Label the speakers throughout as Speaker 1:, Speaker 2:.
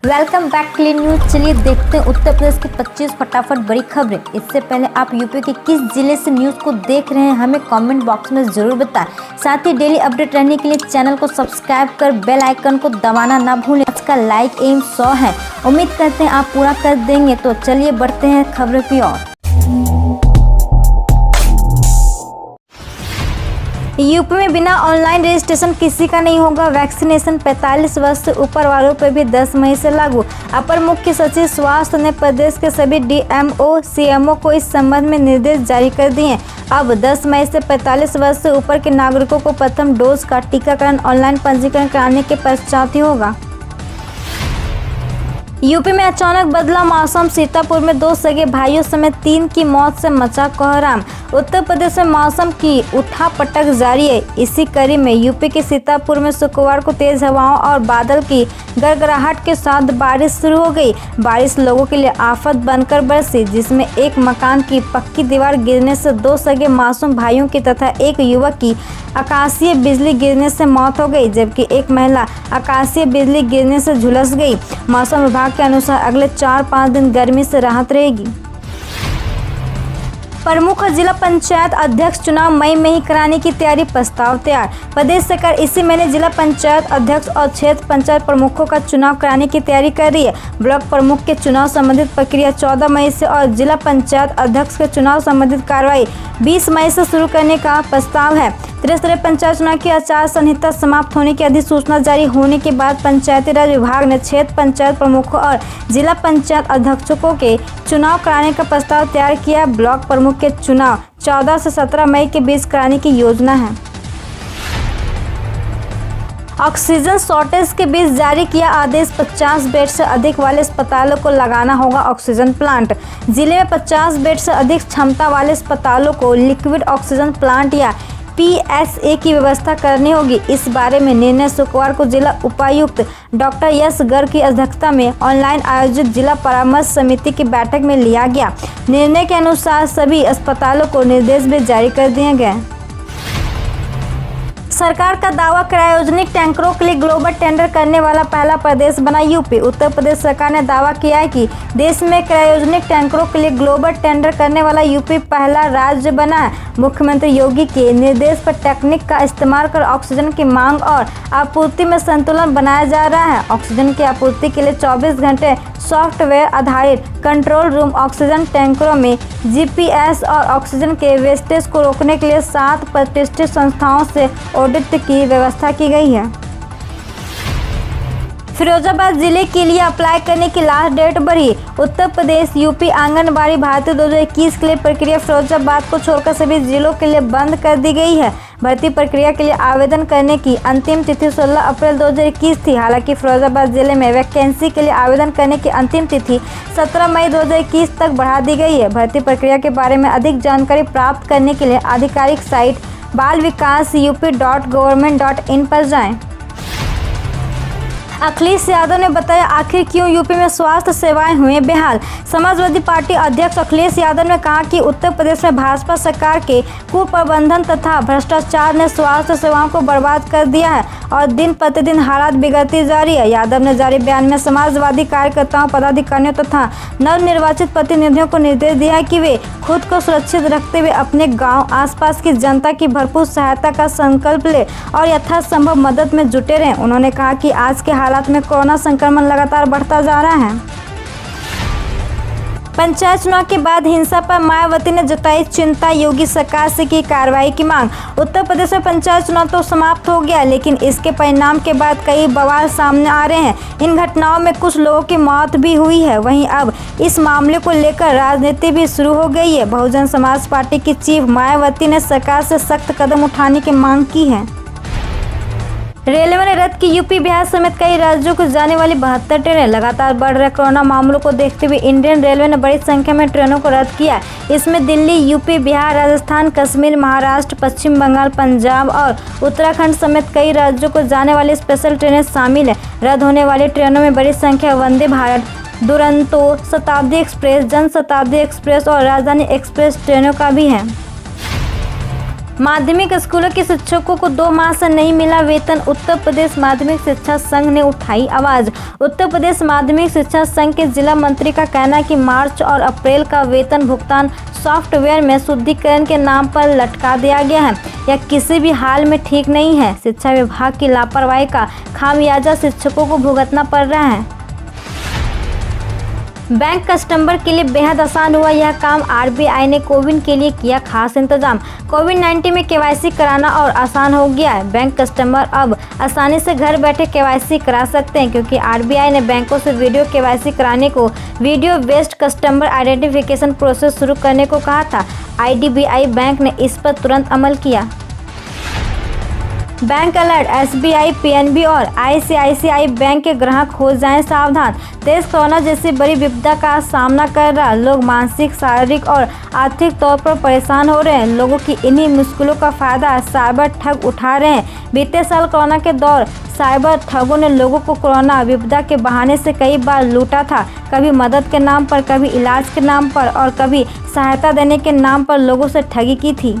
Speaker 1: Welcome back clean news. चलिए देखते हैं उत्तर प्रदेश की 25 फटाफट बड़ी खबरें। इससे पहले आप यूपी के किस जिले से न्यूज को देख रहे हैं हमें कमेंट बॉक्स में जरूर बताएं। साथ ही डेली अपडेट रहने के लिए चैनल को सब्सक्राइब कर बेल आइकन को दबाना ना भूलें। आज का लाइक एम 100 है, उम्मीद करते हैं आप पूरा कर देंगे। तो चलिए बढ़ते हैं खबरों की ओर। यूपी में बिना ऑनलाइन रजिस्ट्रेशन किसी का नहीं होगा वैक्सीनेशन। 45 वर्ष से ऊपर वालों पर भी 10 मई से लागू। अपर मुख्य सचिव स्वास्थ्य ने प्रदेश के सभी डीएमओ सीएमओ को इस संबंध में निर्देश जारी कर दिए हैं। अब 10 मई से 45 वर्ष से ऊपर के नागरिकों को प्रथम डोज का टीकाकरण ऑनलाइन पंजीकरण कराने के पश्चात ही होगा। यूपी में अचानक बदला मौसम। सीतापुर में 2 सगे भाइयों समेत 3 की मौत से मचा कोहराम। उत्तर प्रदेश में मौसम की उठापटक जारी है। इसी कड़ी में यूपी के सीतापुर में शुक्रवार को तेज हवाओं और बादल की गड़गड़ाहट के साथ बारिश शुरू हो गई। बारिश लोगों के लिए आफत बनकर बरसी, जिसमें एक मकान की पक्की दीवार गिरने से 2 सगे मासूम भाइयों की तथा एक युवक की आकाशीय बिजली गिरने से मौत हो गई, जबकि एक महिला आकाशीय बिजली गिरने से झुलस गई। मौसम विभाग के अनुसार अगले 4-5 दिन गर्मी से राहत रहेगी। प्रमुख जिला पंचायत अध्यक्ष चुनाव मई में ही कराने की तैयारी, प्रस्ताव तैयार। प्रदेश सरकार इसी महीने जिला पंचायत अध्यक्ष और क्षेत्र पंचायत प्रमुखों का चुनाव कराने की तैयारी कर रही है। ब्लॉक प्रमुख के चुनाव संबंधित प्रक्रिया 14 मई से और जिला पंचायत अध्यक्ष के चुनाव संबंधित कार्रवाई 20 मई से शुरू करने का प्रस्ताव है। त्रिस्तरीय पंचायत चुनाव की आचार संहिता समाप्त होने की अधिसूचना जारी होने के बाद पंचायती राज विभाग ने क्षेत्र पंचायत प्रमुखों और जिला पंचायत अध्यक्षों के चुनाव कराने का प्रस्ताव तैयार किया। ब्लॉक प्रमुख के चुनाव 14 से 17 मई के बीच कराने की योजना है। ऑक्सीजन शॉर्टेज के बीच जारी किया आदेश। 50 बेड से अधिक वाले अस्पतालों को लगाना होगा ऑक्सीजन प्लांट। जिले में 50 बेड से अधिक क्षमता वाले अस्पतालों को लिक्विड ऑक्सीजन प्लांट या PSA की व्यवस्था करनी होगी। इस बारे में निर्णय शुक्रवार को जिला उपायुक्त डॉक्टर यश गर्ग की अध्यक्षता में ऑनलाइन आयोजित जिला परामर्श समिति की बैठक में लिया गया। निर्णय के अनुसार सभी अस्पतालों को निर्देश भी जारी कर दिए गए। सरकार का दावा, क्रायोजेनिक टैंकरों के लिए ग्लोबल टेंडर करने वाला पहला प्रदेश बना यूपी। उत्तर प्रदेश सरकार ने दावा किया है कि देश में क्रायोजेनिक टैंकरों के लिए ग्लोबल टेंडर करने वाला यूपी पहला राज्य बना है। मुख्यमंत्री योगी के निर्देश पर टेक्निक का इस्तेमाल कर ऑक्सीजन की मांग और आपूर्ति में संतुलन बनाया जा रहा है। ऑक्सीजन की आपूर्ति के लिए 24 घंटे सॉफ्टवेयर आधारित कंट्रोल रूम, ऑक्सीजन टैंकरों में GPS और ऑक्सीजन के वेस्टेज को रोकने के लिए 7 प्रतिष्ठित संस्थाओं से ऑडिट की व्यवस्था की गई है। फिरोजाबाद जिले के लिए अप्लाई करने की लास्ट डेट बढ़ी। उत्तर प्रदेश यूपी आंगनबाड़ी भर्ती 2021 के लिए प्रक्रिया फिरोजाबाद को छोड़कर सभी जिलों के लिए बंद कर दी गई है। भर्ती प्रक्रिया के लिए आवेदन करने की अंतिम तिथि 16 अप्रैल 2021 थी। हालांकि फिरोजाबाद जिले में वैकेंसी के लिए आवेदन करने की अंतिम तिथि 17 मई 2021 तक बढ़ा दी गई है। भर्ती प्रक्रिया के बारे में अधिक जानकारी प्राप्त करने के लिए आधिकारिक साइट balvikas.up.gov.in पर जाएं। अखिलेश यादव ने बताया आखिर क्यों यूपी में स्वास्थ्य सेवाएं हुए बेहाल। समाजवादी पार्टी अध्यक्ष अखिलेश यादव ने कहा कि उत्तर प्रदेश में भाजपा सरकार के कुप्रबंधन तथा भ्रष्टाचार ने स्वास्थ्य सेवाओं को बर्बाद कर दिया है और दिन प्रतिदिन हालात बिगड़ती जा रही है। यादव ने जारी बयान में समाजवादी कार्यकर्ताओं, पदाधिकारियों तथा नवनिर्वाचित प्रतिनिधियों को निर्देश दिया है कि वे खुद को सुरक्षित रखते हुए अपने गाँव आसपास की जनता की भरपूर सहायता का संकल्प ले और यथासंभव मदद में जुटे रहें। उन्होंने कहा कि आज के हालात में कोरोना संक्रमण लगातार बढ़ता जा रहा है। पंचायत चुनाव के बाद हिंसा पर मायावती ने जताई चिंता, योगी सरकार से की कार्रवाई की मांग। उत्तर प्रदेश में पंचायत चुनाव तो समाप्त हो गया, लेकिन इसके परिणाम के बाद कई बवाल सामने आ रहे हैं। इन घटनाओं में कुछ लोगों की मौत भी हुई है। वहीं अब इस मामले को लेकर राजनीति भी शुरू हो गई है। बहुजन समाज पार्टी की चीफ मायावती ने सरकार से सख्त कदम उठाने की मांग की है। रेलवे ने रद्द की यूपी बिहार समेत कई राज्यों को जाने वाली 72 ट्रेनें। लगातार बढ़ रहे कोरोना मामलों को देखते हुए इंडियन रेलवे ने बड़ी संख्या में ट्रेनों को रद्द किया। इसमें दिल्ली, यूपी, बिहार, राजस्थान, कश्मीर, महाराष्ट्र, पश्चिम बंगाल, पंजाब और उत्तराखंड समेत कई राज्यों को जाने वाली स्पेशल ट्रेनें शामिल हैं। रद्द होने वाली ट्रेनों में बड़ी संख्या वंदे भारत, दुरंतो, शताब्दी एक्सप्रेस, जन शताब्दी एक्सप्रेस और राजधानी एक्सप्रेस ट्रेनों का भी है। माध्यमिक स्कूलों के शिक्षकों को 2 माह से नहीं मिला वेतन। उत्तर प्रदेश माध्यमिक शिक्षा संघ ने उठाई आवाज। उत्तर प्रदेश माध्यमिक शिक्षा संघ के जिला मंत्री का कहना है कि मार्च और अप्रैल का वेतन भुगतान सॉफ्टवेयर में शुद्धिकरण के नाम पर लटका दिया गया है। यह किसी भी हाल में ठीक नहीं है। शिक्षा विभाग की लापरवाही का खामियाजा शिक्षकों को भुगतना पड़ रहा है। बैंक कस्टमर के लिए बेहद आसान हुआ यह काम। आरबीआई ने कोविन के लिए किया खास इंतजाम। कोविड-19 में केवाईसी कराना और आसान हो गया है। बैंक कस्टमर अब आसानी से घर बैठे केवाईसी करा सकते हैं, क्योंकि आरबीआई ने बैंकों से वीडियो केवाईसी कराने को video based customer identification process शुरू करने को कहा था। आईडीबीआई बैंक ने इस पर तुरंत अमल किया। बैंक अलर्ट, एसबीआई, पीएनबी और आईसीआईसीआई बैंक के ग्राहक हो जाएं सावधान। देश कोरोना जैसी बड़ी विपदा का सामना कर रहा। लोग मानसिक, शारीरिक और आर्थिक तौर पर परेशान हो रहे हैं। लोगों की इन्हीं मुश्किलों का फायदा साइबर ठग उठा रहे हैं। बीते साल कोरोना के दौर साइबर ठगों ने लोगों को कोरोना विपदा के बहाने से कई बार लूटा था। कभी मदद के नाम पर, कभी इलाज के नाम पर और कभी सहायता देने के नाम पर लोगों से ठगी की थी।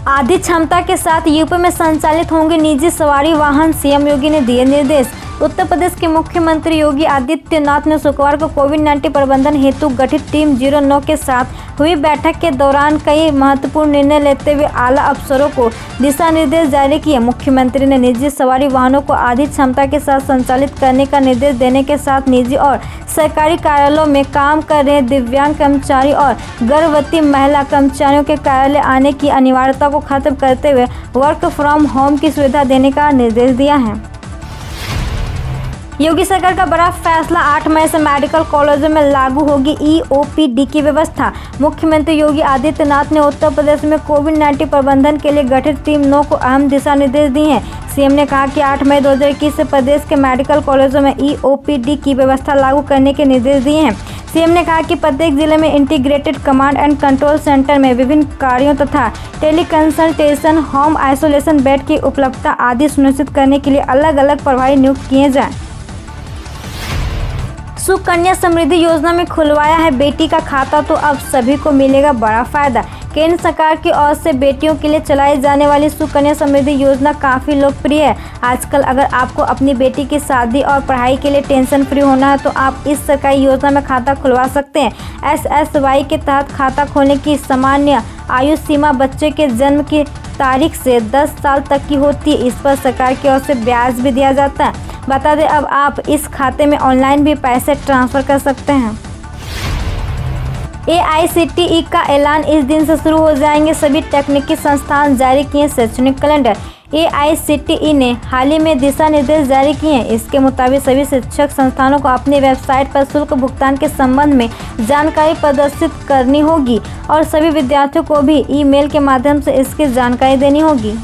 Speaker 1: आधी क्षमता के साथ यूपी में संचालित होंगे निजी सवारी वाहन, सीएम योगी ने दिए निर्देश। उत्तर प्रदेश के मुख्यमंत्री योगी आदित्यनाथ ने शुक्रवार को कोविड-19 प्रबंधन हेतु गठित टीम 09 के साथ हुई बैठक के दौरान कई महत्वपूर्ण निर्णय लेते हुए आला अफसरों को दिशा निर्देश जारी किए। मुख्यमंत्री ने निजी सवारी वाहनों को आधी क्षमता के साथ संचालित करने का निर्देश देने के साथ निजी और सरकारी कार्यालयों में काम कर रहे दिव्यांग कर्मचारी और गर्भवती महिला कर्मचारियों के कार्यालय आने की अनिवार्यता को खत्म करते हुए वर्क फ्रॉम होम की सुविधा देने का निर्देश दिया है। योगी सरकार का बड़ा फैसला, 8 मई से मेडिकल कॉलेजों में लागू होगी ईओपीडी की व्यवस्था। मुख्यमंत्री योगी आदित्यनाथ ने उत्तर प्रदेश में कोविड-19 प्रबंधन के लिए गठित टीम 9 को अहम दिशा निर्देश दिए हैं। सीएम ने कहा कि 8 मई 2021 से प्रदेश के मेडिकल कॉलेजों में ईओपीडी की व्यवस्था लागू करने के निर्देश दिए हैं। सीएम ने कहा कि प्रत्येक जिले में integrated command and control centre में विभिन्न कार्यों तथा टेलीकंसल्टेशन, होम आइसोलेशन बेड की उपलब्धता आदि सुनिश्चित करने के लिए अलग अलग प्रभारी नियुक्त किए जाएं। सुकन्या समृद्धि योजना में खुलवाया है बेटी का खाता, तो अब सभी को मिलेगा बड़ा फायदा। केंद्र सरकार की ओर से बेटियों के लिए चलाई जाने वाली सुकन्या समृद्धि योजना काफ़ी लोकप्रिय है। आजकल अगर आपको अपनी बेटी की शादी और पढ़ाई के लिए टेंशन फ्री होना है तो आप इस सरकारी योजना में खाता खुलवा सकते हैं। एसएसवाई के तहत खाता खोलने की सामान्य आयु सीमा बच्चे के जन्म की तारीख से 10 साल तक की होती है। इस पर सरकार की ओर से ब्याज भी दिया जाता है। बता दें, अब आप इस खाते में ऑनलाइन भी पैसे ट्रांसफ़र कर सकते हैं। एआईसीटीई का ऐलान, इस दिन से शुरू हो जाएंगे सभी तकनीकी संस्थान जारी किए शैक्षणिक कैलेंडर। एआईसीटीई ने हाल ही में दिशा निर्देश जारी किए हैं। इसके मुताबिक सभी शिक्षक संस्थानों को अपनी वेबसाइट पर शुल्क भुगतान के संबंध में जानकारी प्रदर्शित करनी होगी और सभी विद्यार्थियों को भी ईमेल के माध्यम से इसकी जानकारी देनी होगी।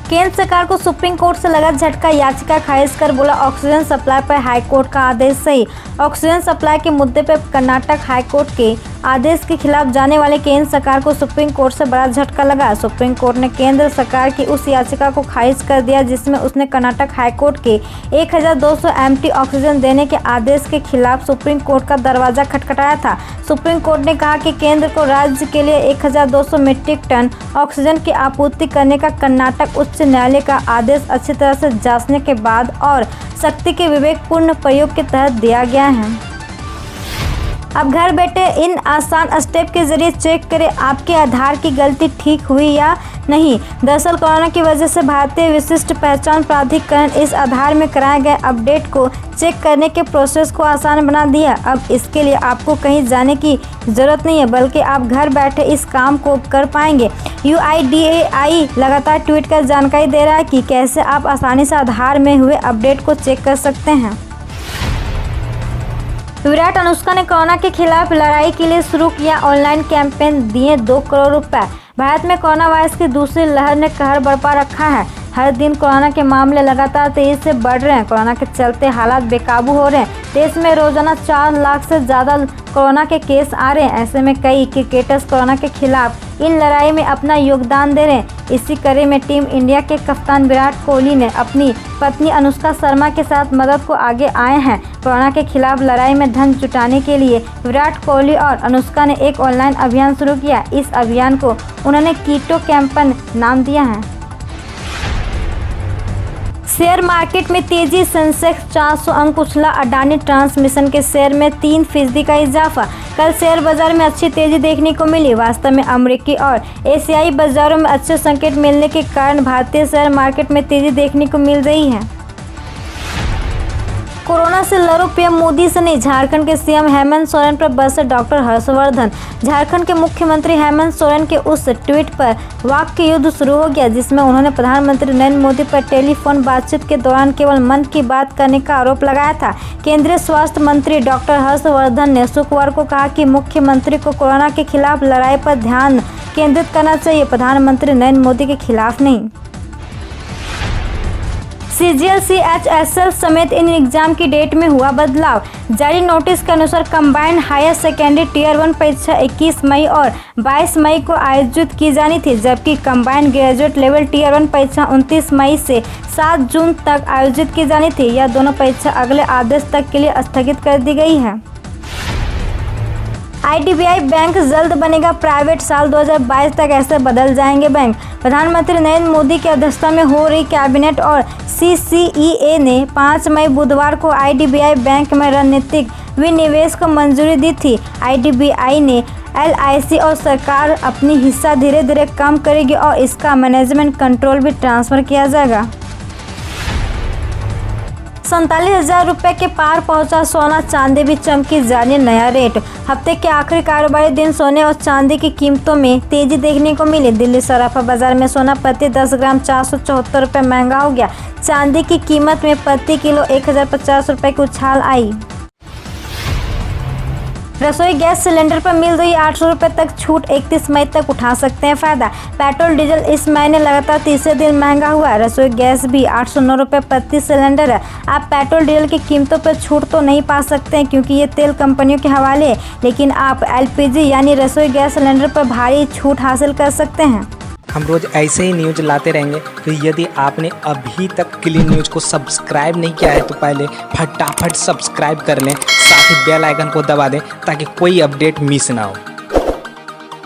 Speaker 1: केंद्र सरकार को सुप्रीम कोर्ट से लगा झटका, याचिका खारिज कर बोला ऑक्सीजन सप्लाई पर हाईकोर्ट का आदेश सही। ऑक्सीजन सप्लाई के मुद्दे पर कर्नाटक हाईकोर्ट के आदेश के खिलाफ जाने वाले केंद्र सरकार को सुप्रीम कोर्ट से बड़ा झटका लगा। सुप्रीम कोर्ट ने केंद्र सरकार की उस याचिका को खारिज कर दिया जिसमें उसने कर्नाटक हाईकोर्ट के 1200 एमटी ऑक्सीजन देने के आदेश के खिलाफ सुप्रीम कोर्ट का दरवाजा खटखटाया था। सुप्रीम कोर्ट ने कहा कि केंद्र को राज्य के लिए 1200 मीट्रिक टन ऑक्सीजन की आपूर्ति करने का कर्नाटक उच्च न्यायालय का आदेश अच्छी तरह से जांचने के बाद और शक्ति के विवेकपूर्ण प्रयोग के तहत दिया गया है। अब घर बैठे इन आसान स्टेप के जरिए चेक करें आपके आधार की गलती ठीक हुई या नहीं। दरअसल कोरोना की वजह से भारतीय विशिष्ट पहचान प्राधिकरण इस आधार में कराए गए अपडेट को चेक करने के प्रोसेस को आसान बना दिया। अब इसके लिए आपको कहीं जाने की ज़रूरत नहीं है, बल्कि आप घर बैठे इस काम को कर पाएंगे। UIDAI लगातार ट्वीट कर जानकारी दे रहा है कि कैसे आप आसानी से आधार में हुए अपडेट को चेक कर सकते हैं। विराट अनुष्का ने कोरोना के खिलाफ लड़ाई के लिए शुरू किया ऑनलाइन कैंपेन, दिए 2 करोड़ रुपए। भारत में कोरोना वायरस की दूसरी लहर ने कहर बरपा रखा है। हर दिन कोरोना के मामले लगातार तेजी से बढ़ रहे हैं। कोरोना के चलते हालात बेकाबू हो रहे हैं। देश में रोजाना 4 लाख से ज़्यादा कोरोना के केस आ रहे हैं। ऐसे में कई क्रिकेटर्स कोरोना के खिलाफ इन लड़ाई में अपना योगदान दे रहे हैं। इसी कड़ी में टीम इंडिया के कप्तान विराट कोहली ने अपनी पत्नी अनुष्का शर्मा के साथ मदद को आगे आए हैं। कोरोना के खिलाफ लड़ाई में धन जुटाने के लिए विराट कोहली और अनुष्का ने एक ऑनलाइन अभियान शुरू किया। इस अभियान को उन्होंने कीटो कैंपेन नाम दिया है। शेयर मार्केट में तेजी, सेंसेक्स 400 अंक उछला, अडानी ट्रांसमिशन के शेयर में 3% का इजाफा। कल शेयर बाजार में अच्छी तेजी देखने को मिली। वास्तव में अमेरिकी और एशियाई बाजारों में अच्छे संकेत मिलने के कारण भारतीय शेयर मार्केट में तेजी देखने को मिल रही है। कोरोना से लड़ो पीएम मोदी से नहीं, झारखंड के सीएम हेमंत सोरेन पर बरसे डॉक्टर हर्षवर्धन। झारखंड के मुख्यमंत्री हेमंत सोरेन के उस ट्वीट पर वाक्य युद्ध शुरू हो गया जिसमें उन्होंने प्रधानमंत्री नरेंद्र मोदी पर टेलीफोन बातचीत के दौरान केवल मन की बात करने का आरोप लगाया था। केंद्रीय स्वास्थ्य मंत्री डॉक्टर हर्षवर्धन ने शुक्रवार को कहा कि मुख्यमंत्री को कोरोना के खिलाफ लड़ाई पर ध्यान केंद्रित करना चाहिए, प्रधानमंत्री नरेंद्र मोदी के खिलाफ नहीं। CGL CHSL समेत इन एग्जाम की डेट में हुआ बदलाव। जारी नोटिस के अनुसार कंबाइंड हायर सेकेंडरी टियर 1 परीक्षा 21 मई और 22 मई को आयोजित की जानी थी, जबकि कंबाइंड ग्रेजुएट लेवल टियर 1 परीक्षा 29 मई से 7 जून तक आयोजित की जानी थी। यह दोनों परीक्षा अगले आदेश तक के लिए स्थगित कर दी गई है। IDBI बैंक जल्द बनेगा प्राइवेट, साल 2022 तक ऐसे बदल जाएंगे बैंक। प्रधानमंत्री नरेंद्र मोदी की अध्यक्षता में हो रही कैबिनेट और CCEA ने 5 मई बुधवार को IDBI बैंक में रणनीतिक विनिवेश को मंजूरी दी थी। IDBI ने LIC और सरकार अपनी हिस्सा धीरे धीरे कम करेगी और इसका मैनेजमेंट कंट्रोल भी ट्रांसफर किया जाएगा। 47,000 रुपये के पार पहुंचा सोना, चांदी भी चमकी जारी नया रेट। हफ्ते के आखिरी कारोबारी दिन सोने और चांदी की कीमतों में तेजी देखने को मिली। दिल्ली सराफा बाजार में सोना प्रति 10 ग्राम 474 रुपये महंगा हो गया। चांदी की कीमत में प्रति किलो 1050 रुपये की उछाल आई। रसोई गैस सिलेंडर पर मिल रही 800 रुपये तक छूट, 31 मई तक उठा सकते हैं फायदा। पेट्रोल डीजल इस महीने लगातार तीसरे दिन महंगा हुआ है। रसोई गैस भी 809 रुपये प्रति सिलेंडर है। आप पेट्रोल डीजल की कीमतों पर छूट तो नहीं पा सकते हैं क्योंकि ये तेल कंपनियों के हवाले है, लेकिन आप LPG यानी रसोई गैस सिलेंडर पर भारी छूट हासिल कर सकते हैं।
Speaker 2: हम रोज़ ऐसे ही न्यूज लाते रहेंगे, तो यदि आपने अभी तक क्लीन न्यूज को सब्सक्राइब नहीं किया है तो पहले फटाफट सब्सक्राइब कर लें, साथ ही बेल आइकन को दबा दें ताकि कोई अपडेट मिस ना हो।